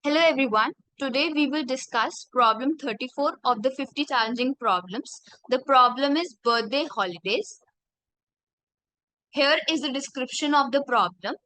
Hello everyone. Today we will discuss problem 34 of the 50 challenging problems. The problem is birthday holidays. Here is the description of the problem.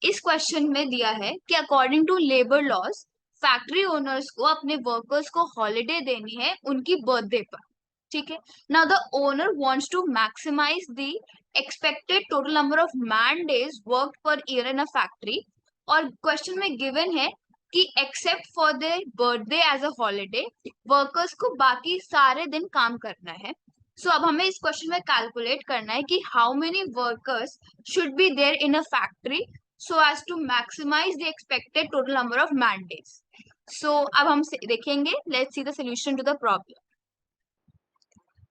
इस question में दिया है कि according to labour laws factory owners को अपने workers को holiday देनी है उनकी बर्थडे पर. ठीक है. Now the owner wants to maximise the expected total number of man days worked per year in a factory. और क्वेश्चन में गिवन है कि except for the birthday as a holiday workers को बाकी सारे दिन काम करना है. सो अब हमें इस क्वेश्चन में कैलकुलेट करना है कि how many workers should be there in a factory so as to maximize the expected total number of man days. So अब हम देखेंगे, let's see the solution to the problem.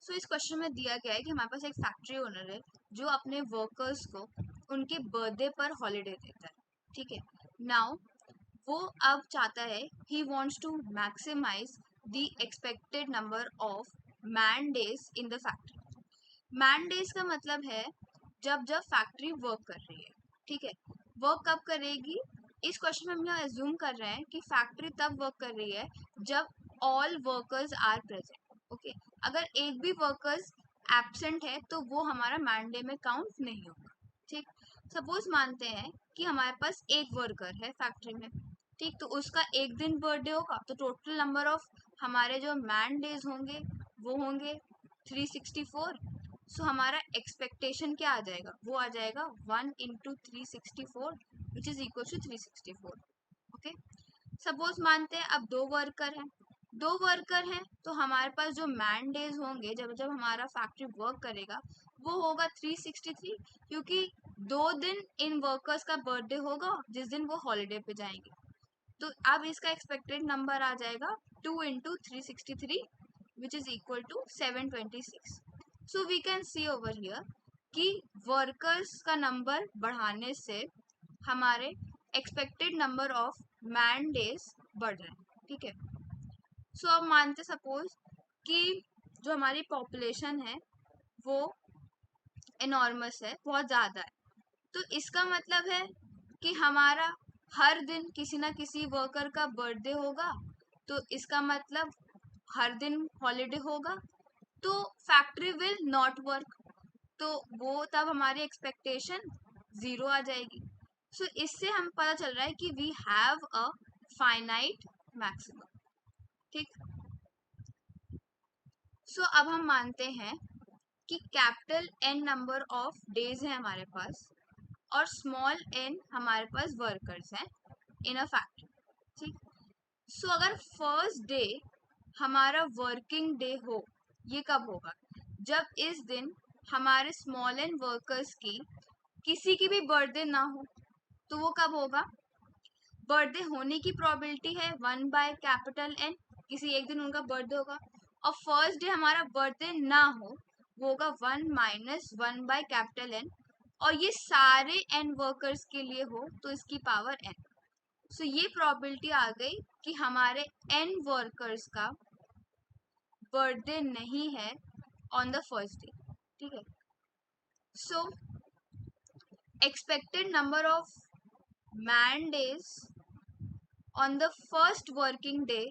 So इस question में दिया गया है कि हमारे पास एक फैक्ट्री ओनर है जो अपने वर्कर्स को उनके बर्थडे पर हॉलिडे देता है. ठीक है. नाउ वो अब चाहता है he wants to maximize the expected number of man days in the factory. Man days का मतलब है जब फैक्ट्री वर्क कर रही है. ठीक है. वर्क कब करेगी? इस क्वेश्चन में हम यहाँ एज्यूम कर रहे हैं कि फैक्ट्री तब वर्क कर रही है जब all workers are present. Okay. अगर एक भी वर्कर्स एब्सेंट है तो वो हमारा मैन डे में काउंट नहीं होगा. ठीक. सपोज मानते हैं कि हमारे पास एक वर्कर है फैक्ट्री में. ठीक. तो उसका एक दिन बर्थडे होगा तो टोटल नंबर ऑफ हमारे जो मैन डेज होंगे वो होंगे 364. सो हमारा एक्सपेक्टेशन क्या आ जाएगा? वो आ जाएगा 1 into 364 which is equal to 364. Okay. Suppose मानते हैं अब दो वर्कर हैं तो हमारे पास जो मैन डेज होंगे जब हमारा फैक्ट्री वर्क करेगा वो होगा 363, क्योंकि 2 दिन इन वर्कर्स का बर्थडे होगा जिस दिन वो हॉलीडे पे जाएंगे. तो अब इसका एक्सपेक्टेड नंबर आ जाएगा 2 into 363 which is equal to 726. So we can see over here कि वर्कर्स का नंबर बढ़ाने से हमारे expected number of man days बढ़ रहे हैं. ठीक है. सो अब मानते सपोज कि जो हमारी पॉपुलेशन है वो एनॉर्मस है, बहुत ज़्यादा है. तो इसका मतलब है कि हमारा हर दिन किसी ना किसी वर्कर का बर्थडे होगा. तो इसका मतलब हर दिन हॉलीडे होगा तो फैक्ट्री विल नॉट वर्क. तो वो तब हमारी एक्सपेक्टेशन 0 आ जाएगी. सो इससे हम पता चल रहा है कि we have a finite maximum. ठीक. सो अब हम मानते हैं कि capital N number of days है हमारे पास और स्मॉल n हमारे पास वर्कर्स हैं इन अ फैक्ट्री. ठीक. सो अगर फर्स्ट डे हमारा वर्किंग डे हो, ये कब होगा? जब इस दिन हमारे स्मॉल एन वर्कर्स की किसी की भी बर्थडे ना हो. तो वो कब होगा? बर्थडे होने की प्रोबेबिलिटी है 1 बाय कैपिटल N, किसी एक दिन उनका बर्थडे होगा. और फर्स्ट डे हमारा बर्थडे ना हो वो होगा 1 माइनस 1 बाय कैपिटल N. और ये सारे n वर्कर्स के लिए हो तो इसकी पावर n. सो ये प्रोबेबिलिटी आ गई कि हमारे n वर्कर्स का बर्थडे नहीं है ऑन द फर्स्ट डे. ठीक है. सो expected number of man days on the first working day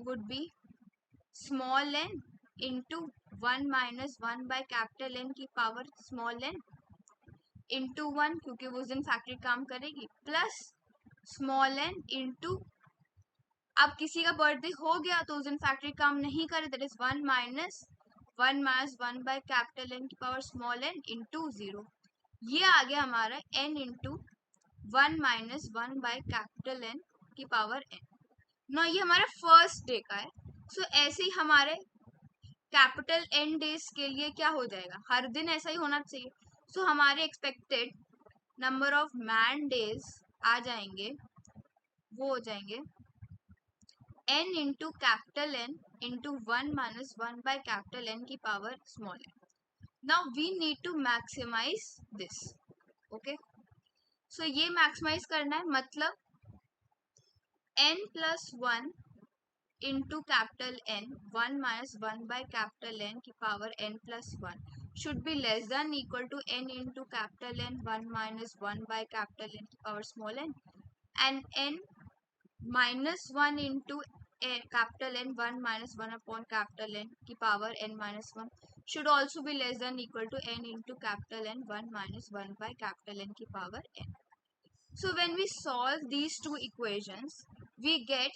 would be small n into 1 minus 1 by capital N की पावर small n into 1, क्योंकि वो उस दिन फैक्ट्री काम करेगी, प्लस small n into अब किसी का बर्थडे हो गया तो उस दिन फैक्ट्री काम नहीं करे, that is 1 minus 1 by capital N की पावर small n into 0. ये आ गया हमारा n into 1 minus 1 by capital N की पावर n. ना ये हमारा फर्स्ट डे का है. सो ऐसे ही हमारे कैपिटल N डेज के लिए क्या हो जाएगा? हर दिन ऐसा ही होना चाहिए. सो हमारे expected number of man days आ जाएंगे, वो हो जाएंगे n into capital N into 1 minus 1 by capital N की power small n. Now we need to maximise this. Okay. So ये मैक्सिमाइज करना है, मतलब n plus 1 into capital N 1 minus 1 by capital N की power n plus 1 should be less than equal to n into capital N 1 minus 1 by capital N की power small n. and n minus 1 into capital N, 1 minus 1 upon capital N की power n minus 1 should also be less than equal to n into capital N, 1 minus 1 by capital N की power n. So when we solve these two equations, we get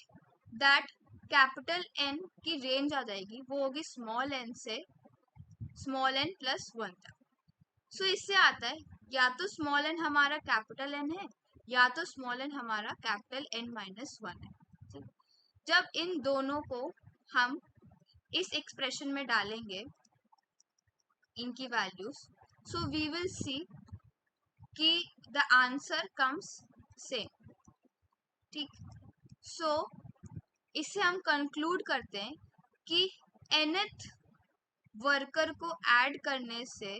that capital N की range आ जाएगी, वो होगी small n से small n plus 1 तक. So इससे आता है या तो small n हमारा capital N है या तो small n हमारा capital N minus 1 है. जब इन दोनों को हम इस एक्सप्रेशन में डालेंगे इनकी values, so we will see कि द आंसर कम्स सेम. ठीक, सो इससे हम कंक्लूड करते हैं कि nth वर्कर को ऐड करने से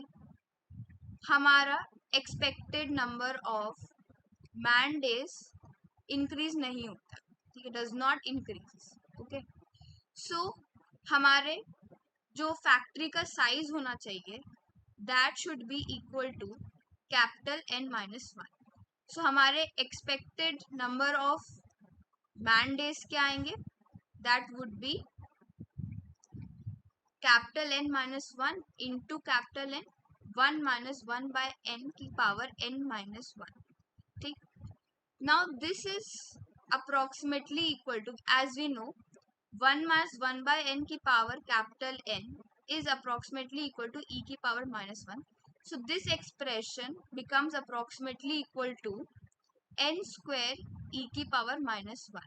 हमारा expected number of man days increase नहीं होता. ठीक है, does not increase. Okay, so हमारे जो फैक्ट्री का साइज होना चाहिए that should be equal to capital N minus 1. So हमारे expected number of man days क्या आएंगे, that would be capital N minus 1 into capital N, 1 minus 1 by n की power n minus 1. ठीक, now this is approximately equal to, as we know 1 minus 1 by n की power capital N is approximately equal to e की power minus 1. So this expression becomes approximately equal to n square e की power minus 1.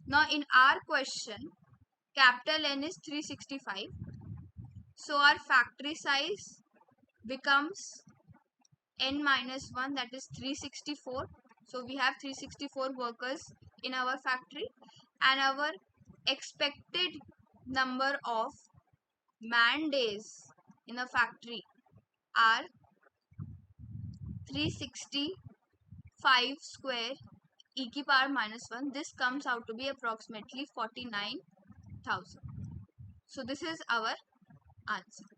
Now in our question, capital N is 365. So our factory size becomes n minus 1, that is 364. So we have 364 workers in our factory and our expected number of man days in a factory are 365 square e की power minus 1. This comes out to be approximately 49,000. So this is our answer.